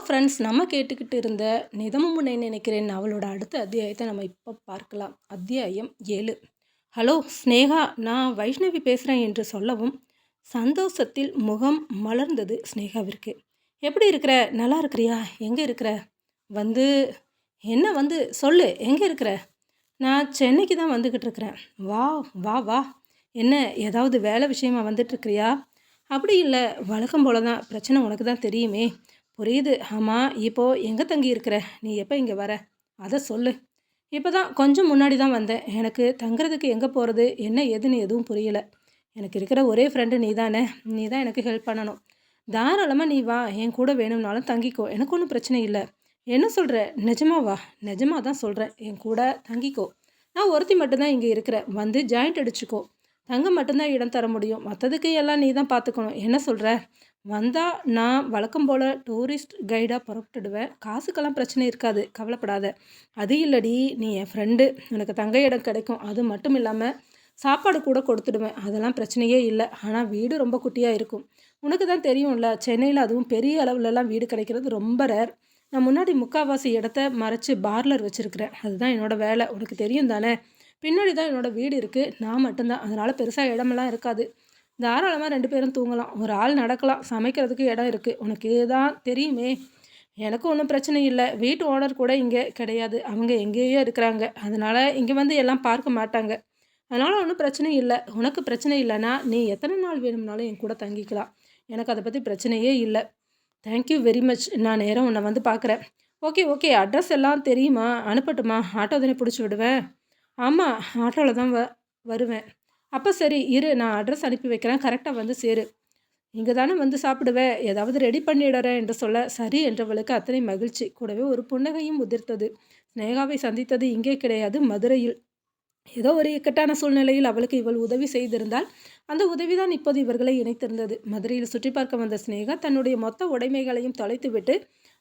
Friends, நம்ம கேட்டுக்கிட்டு இருந்த நிதமும் உன்னை நினைக்கிறேன் அவளோட அடுத்த அத்தியாயத்தை நம்ம இப்போ பார்க்கலாம். அத்தியாயம் 7. ஹலோ ஸ்னேகா, நான் வைஷ்ணவி பேசுகிறேன் என்று சொல்லவும் சந்தோஷத்தில் முகம் மலர்ந்தது ஸ்னேகாவிற்கு. எப்படி இருக்கிற? நல்லா இருக்கிறியா? எங்கே இருக்கிற? வந்து என்ன வந்து சொல்லு, எங்கே இருக்கிற? நான் சென்னைக்கு தான் வந்துக்கிட்டு இருக்கிறேன். வா வா வா. என்ன, ஏதாவது வேலை விஷயமா வந்துட்டுருக்கிறியா? அப்படி இல்லை, வழக்கம் போல தான். பிரச்சனை உனக்கு தான் தெரியுமே. புரியுது. ஆமாம், இப்போது எங்கே தங்கி இருக்கிற? நீ எப்போ இங்கே வர? அதை சொல்லு. இப்போ தான் கொஞ்சம் முன்னாடி தான் வந்தேன். எனக்கு தங்குறதுக்கு எங்கே போகிறது, என்ன ஏதுன்னு எதுவும் புரியலை. எனக்கு இருக்கிற ஒரே ஃப்ரெண்டு நீ தானே. நீ தான் எனக்கு ஹெல்ப் பண்ணணும். தாராளமாக நீ வா, என் கூட வேணும்னாலும் தங்கிக்கோ, எனக்கு ஒன்றும் பிரச்சனை இல்லை. என்ன சொல்கிற? நிஜமாக வா. நிஜமாக தான் சொல்கிறேன், என் கூட தங்கிக்கோ. நான் ஒருத்தி மட்டும்தான் இங்கே இருக்கிறேன். வந்து ஜாயிண்ட் அடிச்சுக்கோ. தங்க மட்டும்தான் இடம் தர முடியும், மற்றதுக்கு எல்லாம் நீ தான் பார்த்துக்கணும். என்ன சொல்கிற? வந்தால் நான் வழக்கம் போல் டூரிஸ்ட் கைடாக புறப்பட்டுடுவேன். காசுக்கெல்லாம் பிரச்சனை இருக்காது, கவலைப்படாத. அது இல்லடி, நீ என் ஃப்ரெண்டு, எனக்கு தங்க இடம் கிடைக்கும். அது மட்டும் இல்லாமல் சாப்பாடு கூட கொடுத்துடுவேன், அதெல்லாம் பிரச்சனையே இல்லை. ஆனால் வீடு ரொம்ப குட்டியாக இருக்கும். உனக்கு தான் தெரியும்ல, சென்னையில் அதுவும் பெரிய அளவுலலாம் வீடு கிடைக்கிறது ரொம்ப ரேர். நான் முன்னாடி முக்கால்வாசி இடத்த மறைச்சி பார்லர் வச்சுருக்கிறேன். அதுதான் என்னோடய வேலை, உனக்கு தெரியும் தானே. பின்னாடி தான் என்னோடய வீடு இருக்குது. நான் மட்டும்தான், அதனால் பெருசாக இடமெல்லாம் இருக்காது. தாராளமாக 2 பேரும் தூங்கலாம், ஒரு ஆள் நடக்கலாம், சமைக்கிறதுக்கு இடம் இருக்குது. உனக்கு தான் தெரியுமே. எனக்கு ஒன்றும் பிரச்சனை இல்லை. வீட்டு ஓனர் கூட இங்கே கிடையாது, அவங்க எங்கேயோ இருக்கிறாங்க. அதனால் இங்கே வந்து எல்லாம் பார்க்க மாட்டாங்க. அதனால் ஒன்றும் பிரச்சனை இல்லை. உனக்கு பிரச்சனை இல்லைன்னா நீ எத்தனை நாள் வேணும்னாலும் என் கூட தங்கிக்கலாம். எனக்கு அதை பற்றி பிரச்சனையே இல்லை. Thank you very much. நான் நேரம் உன்னை வந்து பார்க்குறேன். ஓகே ஓகே, அட்ரஸ் எல்லாம் தெரியுமா? அனுப்பட்டுமா? ஆட்டோ தானே பிடிச்சி விடுவேன்? ஆமாம், ஆட்டோவில் தான் வருவேன். அப்போ சரி இரு, நான் அட்ரஸ் அனுப்பி வைக்கிறேன், கரெக்டாக வந்து சேரு. இங்கே தானே வந்து சாப்பிடுவேன், ஏதாவது ரெடி பண்ணிடுறேன் என்று சொல்ல சரி என்றவளுக்கு அத்தனை மகிழ்ச்சி. கூடவே ஒரு புன்னகையும் உதிர்த்தது. ஸ்னேகாவை சந்தித்தது இங்கே கிடையாது, மதுரையில். ஏதோ ஒரு இக்கட்டான சூழ்நிலையில் அவளுக்கு இவள் உதவி செய்திருந்தால் அந்த உதவிதான் இப்போது இவர்களை இணைத்திருந்தது. மதுரையில் சுற்றி பார்க்க வந்த ஸ்னேகா தன்னுடைய மொத்த உடைமைகளையும் தொலைத்துவிட்டு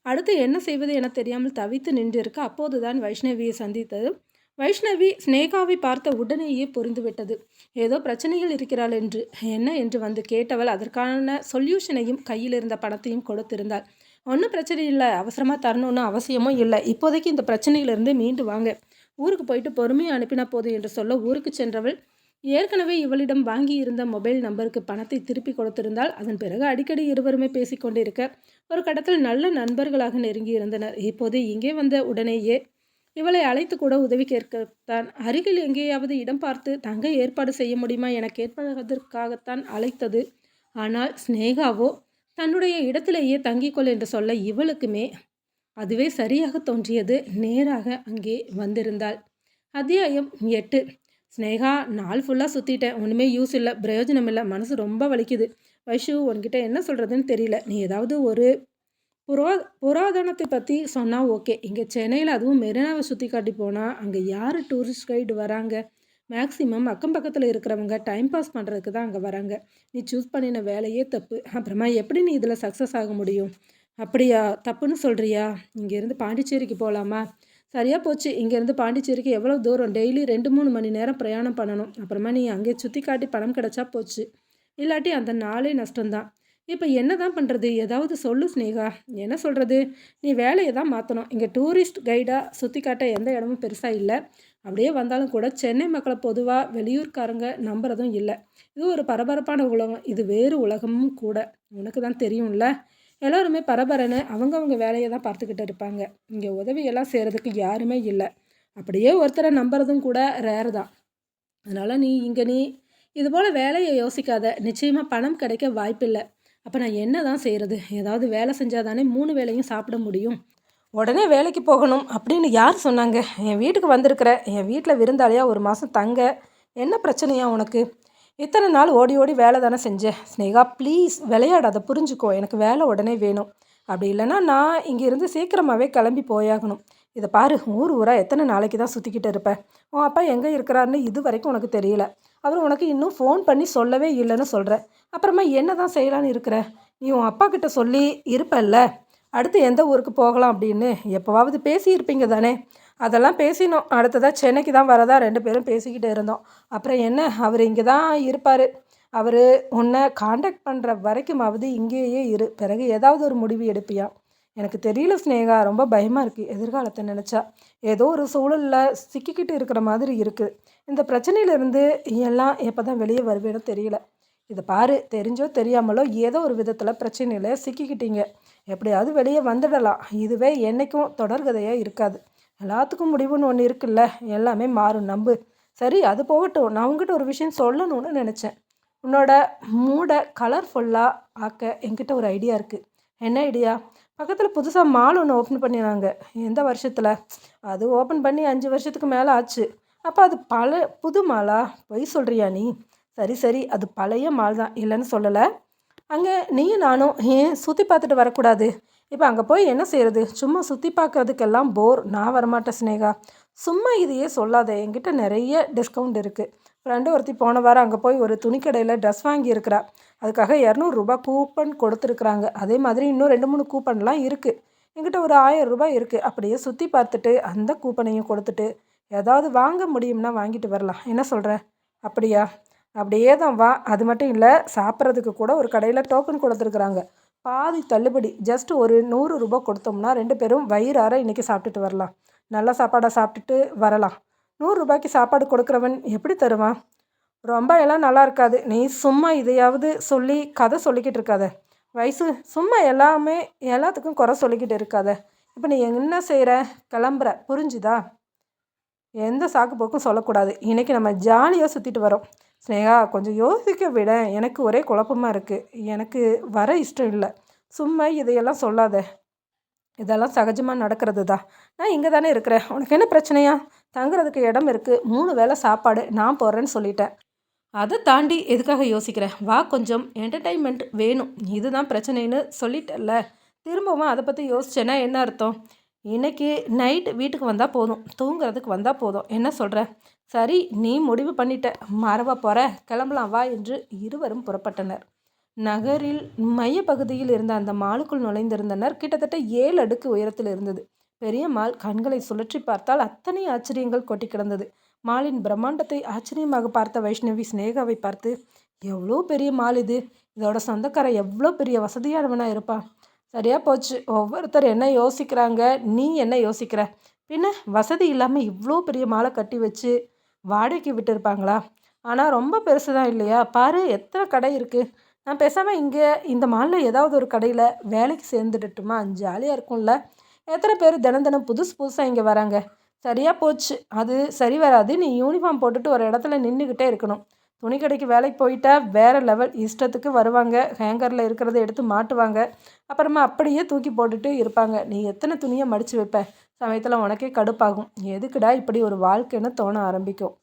அடுத்து என்ன செய்வது என தெரியாமல் தவித்து நின்றிருக்க அப்போதுதான் வைஷ்ணவியை சந்தித்தது. வைஷ்ணவி ஸ்னேகாவை பார்த்த உடனேயே புரிந்துவிட்டது, ஏதோ பிரச்சனைகள் இருக்கிறாள் என்று. என்ன என்று வந்து கேட்டவள் அதற்கான சொல்யூஷனையும் கையில் இருந்த பணத்தையும் கொடுத்திருந்தாள். ஒன்றும் பிரச்சனை இல்லை, அவசரமாக தரணும்னு அவசியமும் இல்லை. இப்போதைக்கு இந்த பிரச்சனையிலிருந்து மீண்டு வாங்க, ஊருக்கு போயிட்டு பொறுமையாக அனுப்பினா போதும் என்று சொல்ல ஊருக்கு சென்றவள் ஏற்கனவே இவளிடம் வாங்கி இருந்த மொபைல் நம்பருக்கு பணத்தை திருப்பி கொடுத்திருந்தால். அதன் பிறகு அடிக்கடி இருவருமே பேசிக்கொண்டிருக்க ஒரு கடத்தில் நல்ல நண்பர்களாக நெருங்கி இருந்தனர். இப்போது இங்கே வந்த உடனேயே இவளை அழைத்து கூட உதவி கேட்கத்தான், அருகில் எங்கேயாவது இடம் பார்த்து தங்க ஏற்பாடு செய்ய முடியுமா என கேட்பதற்காகத்தான் அழைத்தது. ஆனால் ஸ்னேகாவோ தன்னுடைய இடத்திலேயே தங்கிக்கொள் என்று சொல்ல இவளுக்குமே அதுவே சரியாக தோன்றியது. நேராக அங்கே வந்திருந்தாள். அத்தியாயம் 8. ஸ்னேகா, நாள் ஃபுல்லாக சுற்றிட்டேன், ஒன்றுமே யூஸ் இல்லை, பிரயோஜனம் இல்லை, மனசு ரொம்ப வலிக்குது. வைஷு, உன்கிட்ட என்ன சொல்கிறதுன்னு தெரியல. நீ ஏதாவது ஒரு புராதனத்தை பற்றி சொன்னால் ஓகே. இங்கே சென்னையில் அதுவும் மெரினாவை சுற்றி காட்டி போனால் அங்கே யார் டூரிஸ்ட் கைடு வராங்க? மேக்ஸிமம் அக்கம் பக்கத்தில் இருக்கிறவங்க டைம் பாஸ் பண்ணுறதுக்கு தான் அங்கே வராங்க. நீ சூஸ் பண்ணின வேலையே தப்பு. அப்புறமா எப்படி நீ இதில் சக்ஸஸ் ஆக முடியும்? அப்படியா, தப்புன்னு சொல்கிறியா? இங்கேருந்து பாண்டிச்சேரிக்கு போகலாமா? சரியாக போச்சு, இங்கேருந்து பாண்டிச்சேரிக்கு எவ்வளோ தூரம்? டெய்லி 2-3 மணி நேரம் பிரயாணம் பண்ணணும். அப்புறமா நீ அங்கே சுற்றி காட்டி பணம் கிடச்சா போச்சு, இல்லாட்டி அந்த நாளே நஷ்டம்தான். இப்போ என்ன தான் பண்ணுறது? ஏதாவது சொல்லு ஸ்னேகா. என்ன சொல்கிறது? நீ வேலையை தான் மாற்றணும். இங்கே டூரிஸ்ட் கைடாக சுற்றி காட்ட எந்த இடமும் பெருசாக இல்லை. அப்படியே வந்தாலும் கூட சென்னை மக்களை பொதுவாக வெளியூர்காரங்க நம்புறதும் இல்லை. இது ஒரு பரபரப்பான உலகம், இது வேறு உலகமும் கூட. உனக்கு தான் தெரியும்ல, எல்லோருமே பரபரன்னு அவங்கவுங்க வேலையை தான் பார்த்துக்கிட்டு இருப்பாங்க. இங்கே உதவியெல்லாம் செய்கிறதுக்கு யாருமே இல்லை. அப்படியே ஒருத்தரை நம்புறதும் கூட ரேர் தான். அதனால் நீ இதுபோல் வேலையை யோசிக்காத. நிச்சயமாக பணம் கிடைக்க வாய்ப்பில்லை. அப்போ நான் என்ன தான் செய்கிறது? ஏதாவது வேலை செஞ்சால் தானே 3 வேளையும் சாப்பிட முடியும். உடனே வேலைக்கு போகணும் அப்படின்னு யார் சொன்னாங்க? என் வீட்டுக்கு வந்திருக்கிற, என் வீட்டில் விருந்தாளியாக ஒரு மாதம் தங்க என்ன பிரச்சனையா உனக்கு? இத்தனை நாள் ஓடி ஓடி வேலை தானே செஞ்சேன். ஸ்னேகா ப்ளீஸ் விளையாடாத, புரிஞ்சுக்கோ. எனக்கு வேலை உடனே வேணும். அப்படி இல்லைன்னா நான் இங்கேருந்து சீக்கிரமாகவே கிளம்பி போயாகணும். இதை பாரு, ஊராக எத்தனை நாளைக்கு தான் சுற்றிக்கிட்டு இருப்பேன்? உன் அப்பா எங்கே இருக்கிறாருன்னு இது வரைக்கும் உனக்கு தெரியல. அவர் உனக்கு இன்னும் ஃபோன் பண்ணி சொல்லவே இல்லைன்னு சொல்கிறேன். அப்புறமா என்ன தான் செய்யலான்னு இருக்கிற? நீ உன் அப்பா கிட்ட சொல்லி இருப்பல்ல, அடுத்து எந்த ஊருக்கு போகலாம் அப்படின்னு எப்போவாவது பேசியிருப்பீங்க தானே? அதெல்லாம் பேசினோம். அடுத்ததாக சென்னைக்கு தான் வரதா 2 பேரும் பேசிக்கிட்டு இருந்தோம். அப்புறம் என்ன, அவர் இங்கே தான் இருப்பார். அவர் உன்னை காண்டாக்ட் பண்ணுற வரைக்குமாவது இங்கேயே இரு, பிறகு ஏதாவது ஒரு முடிவு எடுப்பியா? எனக்கு தெரியல ஸ்னேகா, ரொம்ப பயமாக இருக்குது எதிர்காலத்தை நினச்சா. ஏதோ ஒரு சூழலில் சிக்கிக்கிட்டு இருக்கிற மாதிரி இருக்குது. இந்த பிரச்சனையிலேருந்து எல்லாம் எப்போ தான் வெளியே வருவேனோ தெரியல. இதை பாரு, தெரிஞ்சோ தெரியாமலோ ஏதோ ஒரு விதத்தில் பிரச்சனையில் சிக்கிக்கிட்டீங்க. எப்படியாவது வெளியே வந்துடலாம். இதுவே என்றைக்கும் தொடர்கதையாக இருக்காது. எல்லாத்துக்கும் முடிவுன்னு ஒன்று இருக்குல்ல. எல்லாமே மாறும், நம்பு. சரி, அது போகட்டும். நான் உங்ககிட்ட ஒரு விஷயம் சொல்லணும்னு நினச்சேன். உன்னோட மூடை கலர்ஃபுல்லாக ஆக்க என்கிட்ட ஒரு ஐடியா இருக்குது. என்ன ஐடியா? பக்கத்தில் புதுசாக மால் ஒன்று ஓப்பன் பண்ணினாங்க. எந்த வருஷத்தில்? அது ஓப்பன் பண்ணி 5 வருஷத்துக்கு மேலே ஆச்சு. அப்போ அது புது மாலா? பொய் சொல்கிறியா நீ? சரி சரி, அது பழைய மால் தான், இல்லைன்னு சொல்லலை. அங்கே நீயும் நானும் ஏன் சுற்றி பார்த்துட்டு வரக்கூடாது? இப்போ அங்கே போய் என்ன செய்கிறது? சும்மா சுற்றி பார்க்குறதுக்கெல்லாம் போர். நான் வரமாட்டேன் ஸ்னேகா. சும்மா இதையே சொல்லாத. என்கிட்ட நிறைய டிஸ்கவுண்ட் இருக்குது. ஃப்ரெண்டு ஒருத்தி போன வாரம் அங்கே போய் ஒரு துணிக்கடையில் ட்ரெஸ் வாங்கியிருக்கிறா. அதுக்காக 200 ரூபா கூப்பன் கொடுத்துருக்குறாங்க. அதே மாதிரி இன்னும் 2-3 கூப்பன்லாம் இருக்குது. என்கிட்ட ஒரு 1000 ரூபாய் இருக்குது. அப்படியே சுற்றி பார்த்துட்டு அந்த கூப்பனையும் கொடுத்துட்டு ஏதாவது வாங்க முடியும்னா வாங்கிட்டு வரலாம். என்ன சொல்கிற? அப்படியா? அப்படியே தான் வா. அது மட்டும் இல்லை, சாப்பிட்றதுக்கு கூட ஒரு கடையில் டோக்கன் கொடுத்துருக்குறாங்க. பாதி தள்ளுபடி. ஜஸ்ட் ஒரு 100 ரூபாய் கொடுத்தோம்னா 2 பேரும் வயிறார இன்றைக்கி சாப்பிட்டுட்டு வரலாம். நல்ல சாப்பாடாக சாப்பிட்டுட்டு வரலாம். 100 ரூபாய்க்கு சாப்பாடு கொடுக்குறவன் எப்படி தருவான்? ரொம்ப எல்லாம் நல்லா இருக்காது. நீ சும்மா இதையாவது சொல்லி கதை சொல்லிக்கிட்டு இருக்காத. வயசு சும்மா எல்லாமே எல்லாத்துக்கும் குறை சொல்லிக்கிட்டு இருக்காத. இப்போ நீ என்ன செய்கிற? கிளம்புற, புரிஞ்சுதா? எந்த சாக்கு போக்கும் சொல்லக்கூடாது. இன்றைக்கி நம்ம ஜாலியாக சுற்றிட்டு வரோம். ஸ்னேகா, கொஞ்சம் யோசிக்க விட. எனக்கு ஒரே குழப்பமாக இருக்குது. எனக்கு வர இஷ்டம் இல்லை. சும்மா இதையெல்லாம் சொல்லாத. இதெல்லாம் சகஜமாக நடக்கிறது தான். நான் இங்கே தானே இருக்கிறேன். உனக்கு என்ன பிரச்சனையா? தங்குறதுக்கு இடம் இருக்குது. 3 வேளை சாப்பாடு நான் போடுறேன்னு சொல்லிட்டேன். அதை தாண்டி எதுக்காக யோசிக்கிறேன்? வா, கொஞ்சம் என்டர்டெயின்மெண்ட் வேணும். இதுதான் பிரச்சனைன்னு சொல்லிட்டல்ல. திரும்பவும் அதை பற்றி யோசிச்சேன்னா என்ன அர்த்தம்? இன்றைக்கி நைட் வீட்டுக்கு வந்தால் போதும். தூங்குறதுக்கு வந்தால் போதும். என்ன சொல்கிற? சரி, நீ முடிவு பண்ணிட்ட. மறவா போகிற? கிளம்பலாம் வா என்று இருவரும் புறப்பட்டனர். நகரில் மையப்பகுதியில் இருந்த அந்த மாலுக்குள் நுழைந்திருந்தனர். கிட்டத்தட்ட 7 அடுக்கு உயரத்தில் இருந்தது பெரிய மால். கண்களை சுழற்றி பார்த்தால் அத்தனை ஆச்சரியங்கள் கொட்டி கிடந்தது. மாலின் பிரம்மாண்டத்தை ஆச்சரியமாக பார்த்த வைஷ்ணவி ஸ்னேகாவை பார்த்து, எவ்வளோ பெரிய மால் இது! இதோட சொந்தக்காரன் எவ்வளோ பெரிய வசதியானவனாக இருப்பான். சரியாக போச்சு. ஒவ்வொருத்தர் என்ன யோசிக்கிறாங்க, நீ என்ன யோசிக்கிற? பின்ன வசதி இல்லாமல் இவ்வளோ பெரிய மாலை கட்டி வச்சு வாடகைக்கு விட்டுருப்பாங்களா? ஆனால் ரொம்ப பெருசு தான் இல்லையா? பாரு, எத்தனை கடை இருக்குது. நான் பேசாமல் இங்கே இந்த மாலில் ஏதாவது ஒரு கடையில் வேலைக்கு சேர்ந்துடட்டுமா? ஜாலியாக இருக்கும்ல. எத்தனை பேர் தினம் தினம் புதுசு புதுசாக இங்கே வராங்க. சரியாக போச்சு. அது சரி வராது. நீ யூனிஃபார்ம் போட்டுட்டு ஒரு இடத்துல நின்றுக்கிட்டே இருக்கணும். துணி கடைக்கு வேலைக்கு போயிட்டா வேறு லெவல். இஷ்டத்துக்கு வருவாங்க. ஹேங்கரில் இருக்கிறத எடுத்து மாட்டுவாங்க. அப்புறமா அப்படியே தூக்கி போட்டுட்டு இருப்பாங்க. நீ எத்தனை துணியை மடித்து வைப்ப? சமயத்தில் உனக்கே கடுப்பாகும். எதுக்குடா இப்படி ஒரு வாழ்க்கைன்னு தோண ஆரம்பிக்கும்.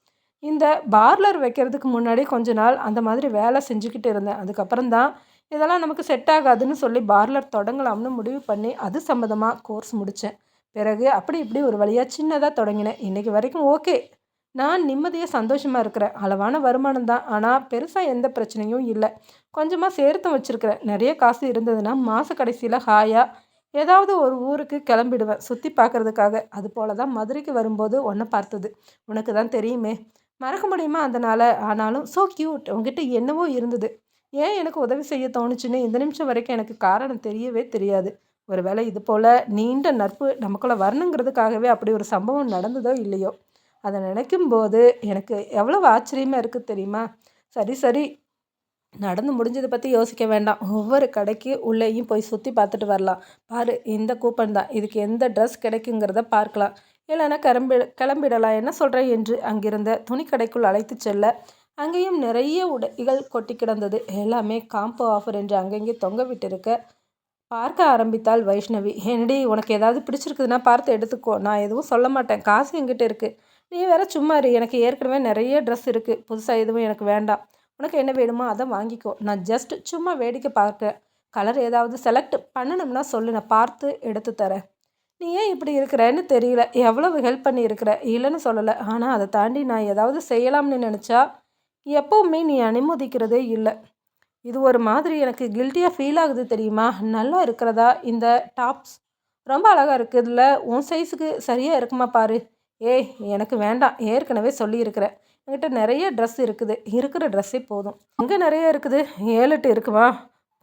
இந்த பார்லர் வைக்கிறதுக்கு முன்னாடி கொஞ்ச நாள் அந்த மாதிரி வேலை செஞ்சுக்கிட்டு இருந்தேன். அதுக்கப்புறம் தான் இதெல்லாம் நமக்கு செட் ஆகாதுன்னு சொல்லி பார்லர் தொடங்கலாம்னு முடிவு பண்ணி அது சம்மந்தமாக கோர்ஸ் முடித்தேன். பிறகு அப்படி இப்படி ஒரு வழியாக சின்னதாக தொடங்கினேன். இன்றைக்கி வரைக்கும் ஓகே. நான் நிம்மதியாக சந்தோஷமாக இருக்கிறேன். அளவான வருமானம் தான். ஆனால் பெருசாக எந்த பிரச்சனையும் இல்லை. கொஞ்சமாக சேர்த்தும் வச்சுருக்கிறேன். நிறைய காசு இருந்ததுன்னா மாத கடைசியில் ஹாயாக ஏதாவது ஒரு ஊருக்கு கிளம்பிடுவேன் சுற்றி பார்க்குறதுக்காக. அது போல தான் மதுரைக்கு வரும்போது ஒன்றை பார்த்தது. உனக்கு தான் தெரியுமே. மறக்க முடியுமா அதனால்? ஆனாலும் ஸோ க்யூட். உங்ககிட்ட என்னவோ இருந்தது. ஏன் எனக்கு உதவி செய்ய தோணுச்சுன்னு இந்த நிமிஷம் வரைக்கும் எனக்கு காரணம் தெரியவே தெரியாது. ஒருவேளை இது போல் நீண்ட நட்பு நமக்குள்ளே வரணுங்கிறதுக்காகவே அப்படி ஒரு சம்பவம் நடந்ததோ இல்லையோ, அதை நினைக்கும் போது எனக்கு எவ்வளவு ஆச்சரியமாக இருக்குது தெரியுமா? சரி சரி, நடந்து முடிஞ்சதை பற்றி யோசிக்க வேண்டாம். ஒவ்வொரு கடைக்கு உள்ளேயும் போய் சுற்றி பார்த்துட்டு வரலாம். பாரு, இந்த கூப்பன் தான். இதுக்கு எந்த ட்ரெஸ் கிடைக்குங்கிறத பார்க்கலாம். இல்லைன்னா கிளம்பிடலாம். என்ன சொல்கிறேன் என்று அங்கிருந்த துணிக்கடைக்குள் அழைத்து செல்ல அங்கேயும் நிறைய உடைகள் கொட்டி கிடந்தது. எல்லாமே காம்போ ஆஃபர் என்று அங்கங்கே தொங்க விட்டிருக்க பார்க்க ஆரம்பித்தாள் வைஷ்ணவி. என்னடி, உனக்கு ஏதாவது பிடிச்சிருக்குதுன்னா பார்த்து எடுத்துக்கோ. நான் எதுவும் சொல்ல மாட்டேன். காசு என்கிட்ட இருக்குது. நீ வேற சும்மா இரு. எனக்கு ஏற்கனவே நிறைய ட்ரெஸ் இருக்குது. புதுசாக எதுவும் எனக்கு வேண்டாம். உனக்கு என்ன வேணுமோ அதை வாங்கிக்கோ. நான் ஜஸ்ட் சும்மா வேடிக்கை பார்க்க. கலர் ஏதாவது செலக்ட் பண்ணணும்னா சொல்லு, நான் பார்த்து எடுத்து தரேன். நீ ஏன் இப்படி இருக்கிறேன்னு தெரியல. எவ்வளவு ஹெல்ப் பண்ணி இருக்கிற, இல்லைன்னு சொல்லலை. ஆனால் அதை தாண்டி நான் ஏதாவது செய்யலாம்னு நினச்சா எப்போவுமே நீ அனுமதிக்கிறதே இல்லை. இது ஒரு மாதிரி எனக்கு கில்ட்டியாக ஃபீல் ஆகுது தெரியுமா? நல்லா இருக்கிறதா? இந்த டாப்ஸ் ரொம்ப அழகாக இருக்குதுல்ல. உன் சைஸுக்கு சரியாக இருக்குமா பாரு. ஏய், எனக்கு வேண்டாம். ஏற்கனவே சொல்லியிருக்கிறேன். என்கிட்ட நிறைய ட்ரெஸ் இருக்குது. இருக்கிற ட்ரெஸ்ஸே போதும். இங்கே நிறைய இருக்குது. 7-8 இருக்குமா?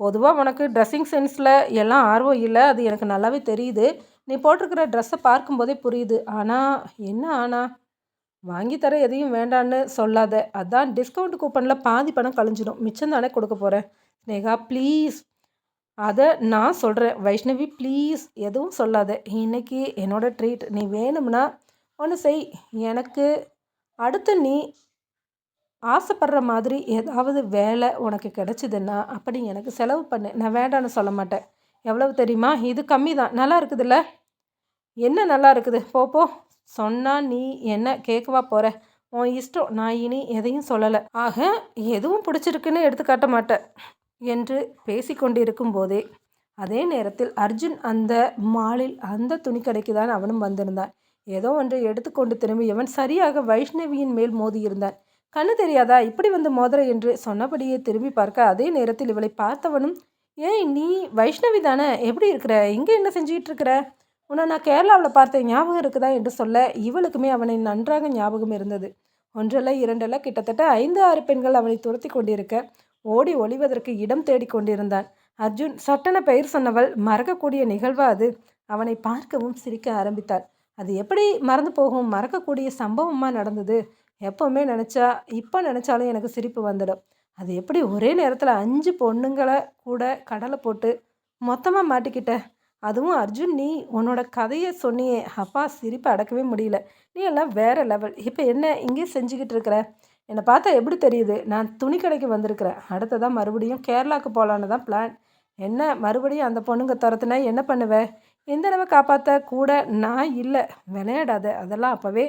பொதுவாக உனக்கு ட்ரெஸ்ஸிங் சென்ஸில் எல்லாம் ஆர்வம் இல்லை, அது எனக்கு நல்லாவே தெரியுது. நீ போட்டிருக்கிற ட்ரெஸ்ஸை பார்க்கும்போதே புரியுது. ஆனால் என்ன ஆனால் வாங்கி தர எதையும் வேண்டான்னு சொல்லாத. அதான் டிஸ்கவுண்ட் கூப்பனில் பாதி பணம் கழிஞ்சிடும், மிச்சம் தானே கொடுக்க போகிறேன். ஸ்னேகா ப்ளீஸ். அதை நான் சொல்கிறேன் வைஷ்ணவி, ப்ளீஸ் எதுவும் சொல்லாத. இன்னைக்கு என்னோட ட்ரீட். நீ வேணும்னா ஒன்று செய். எனக்கு அடுத்து நீ ஆசைப்படுற மாதிரி ஏதாவது வேலை உனக்கு கிடச்சிதுன்னா அப்படி எனக்கு செலவு பண்ணு. நான் வேண்டான்னு சொல்ல மாட்டேன். எவ்வளவு தெரியுமா? இது கம்மி தான். நல்லா இருக்குதுல்ல? என்ன நல்லா இருக்குது? போ. சொன்னால் நீ என்ன கேட்கவா போகிற? உன் இஷ்டம். நான் இனி எதையும் சொல்லலை. ஆக எதுவும் பிடிச்சிருக்குன்னு எடுத்துக்காட்ட மாட்டேன் என்று பேசிக்கொண்டிருக்கும் போதே அதே நேரத்தில் அர்ஜுன் அந்த மாலில் அந்த துணிக்கடைக்கு தான் அவனும் வந்திருந்தான். ஏதோ ஒன்றை எடுத்துக்கொண்டு திரும்பியவன் சரியாக வைஷ்ணவியின் மேல் மோதியிருந்தான். கண்ணு தெரியாதா? இப்படி வந்து மோதிர என்று சொன்னபடியே திரும்பி பார்க்க அதே நேரத்தில் இவளை பார்த்தவனும், ஏய் நீ வைஷ்ணவி தானே, எப்படி இருக்கிற? இங்கே என்ன செஞ்சுக்கிட்டு இருக்கிற? உன்னை நான் கேரளாவில் பார்த்தேன், ஞாபகம் இருக்குதா என்று சொல்ல இவளுக்குமே அவனை நன்றாக ஞாபகம் இருந்தது. ஒன்றல்ல இரண்டல்ல கிட்டத்தட்ட 5-6 பெண்கள் அவனை துரத்தி கொண்டிருக்க ஓடி ஒளிவதற்கு இடம் தேடி கொண்டிருந்தான். அர்ஜுன் சட்டென பெயர் சொன்னவள் மறக்கக்கூடிய நிகழ்வா அது? அவனை பார்க்கவும் சிரிக்க ஆரம்பித்தாள். அது எப்படி மறந்து போகும்? மறக்கக்கூடிய சம்பவமாக நடந்தது. எப்போவுமே நினச்சா இப்போ நினச்சாலும் எனக்கு சிரிப்பு வந்துடும். அது எப்படி ஒரே நேரத்தில் 5 பொண்ணுங்களை கூட கடலை போட்டு மொத்தமாக மாட்டிக்கிட்ட? அதுவும் அர்ஜுன், நீ உன்னோட கதையை சொன்னியே, அப்பா சிரிப்பை அடக்கவே முடியல. நீ எல்லாம் வேறு லெவல். இப்போ என்ன இங்கே செஞ்சுக்கிட்டு இருக்கிற? என்னை பார்த்தா எப்படி தெரியுது? நான் துணி கடைக்கு வந்திருக்கிறேன். அடுத்ததான் மறுபடியும் கேரளாவுக்கு போகலான்னு தான் பிளான். என்ன மறுபடியும் அந்த பொண்ணுங்க துரத்துனா என்ன பண்ணுவேன்? இந்த தடவை காப்பாற்ற கூட நான் இல்லை. விளையாடாத. அதெல்லாம் அப்போவே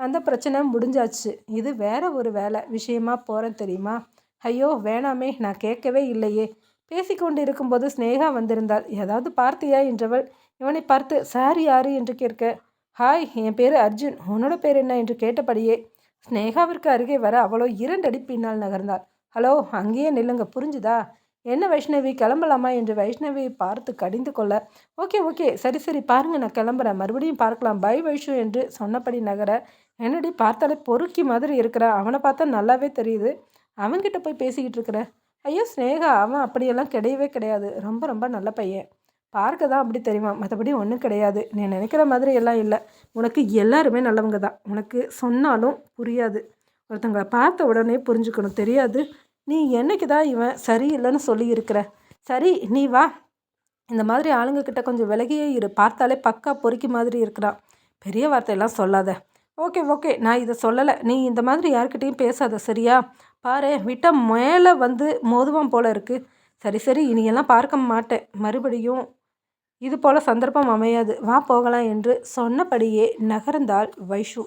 அந்த பிரச்சனை முடிஞ்சாச்சு. இது வேற ஒரு வேலை விஷயமா போகிறேன் தெரியுமா? ஐயோ வேணாமே, நான் கேட்கவே இல்லையே. பேசிக்கொண்டு இருக்கும்போது ஸ்னேகா வந்திருந்தாள். ஏதாவது பார்த்தியா என்றவள் இவனை பார்த்து, சார் யாரு என்று கேட்க, ஹாய் என் பேர் அர்ஜுன், உன்னோட பேர் என்ன என்று கேட்டபடியே ஸ்னேகாவிற்கு அருகே வர அவளோ 2 அடி பின்னால் நகர்ந்தாள். ஹலோ, அங்கேயே நில்லுங்க, புரிஞ்சுதா? என்ன வைஷ்ணவி, கிளம்பலாமா என்று வைஷ்ணவியை பார்த்து கடிந்து கொள்ள, ஓகே சரி பாருங்க, நான் கிளம்புறேன், மறுபடியும் பார்க்கலாம், பை வைஷு என்று சொன்னபடி நகர, என்னடி பார்த்தாலே பொறுக்கி மாதிரி இருக்கிற, அவனை பார்த்தா நல்லாவே தெரியுது, அவன்கிட்ட போய் பேசிக்கிட்டு இருக்கிற. ஐயோ ஸ்னேகா, அவன் அப்படியெல்லாம் கிடையவே கிடையாது. ரொம்ப ரொம்ப நல்ல பையன். பார்க்க தான் அப்படி தெரியுமா, மற்றபடி ஒன்றும் கிடையாது. நீ நினைக்கிற மாதிரி எல்லாம் இல்லை. உனக்கு எல்லாருமே நல்லவங்க தான். உனக்கு சொன்னாலும் புரியாது. ஒருத்தவங்களை பார்த்த உடனே புரிஞ்சுக்கணும், தெரியாது? நீ என்னைக்கு தான் இவன் சரியில்லைன்னு சொல்லியிருக்கிற? சரி நீ வா. இந்த மாதிரி ஆளுங்கக்கிட்ட கொஞ்சம் விலகியே இரு. பார்த்தாலே பக்கா பொறுக்கி மாதிரி இருக்கிறான். பெரிய வார்த்தையெல்லாம் சொல்லாத. ஓகே நான் இதை சொல்லலை. நீ இந்த மாதிரி யார்கிட்டையும் பேசாத, சரியா? பாரு, விட்டால் மேலே வந்து மோதுவான் போல இருக்குது. சரி இனியெல்லாம் பார்க்க மாட்டேன். மறுபடியும் இது போல் சந்தர்ப்பம் அமையாது. வா போகலாம் என்று சொன்னபடியே நகர்ந்தாள் வைஷு.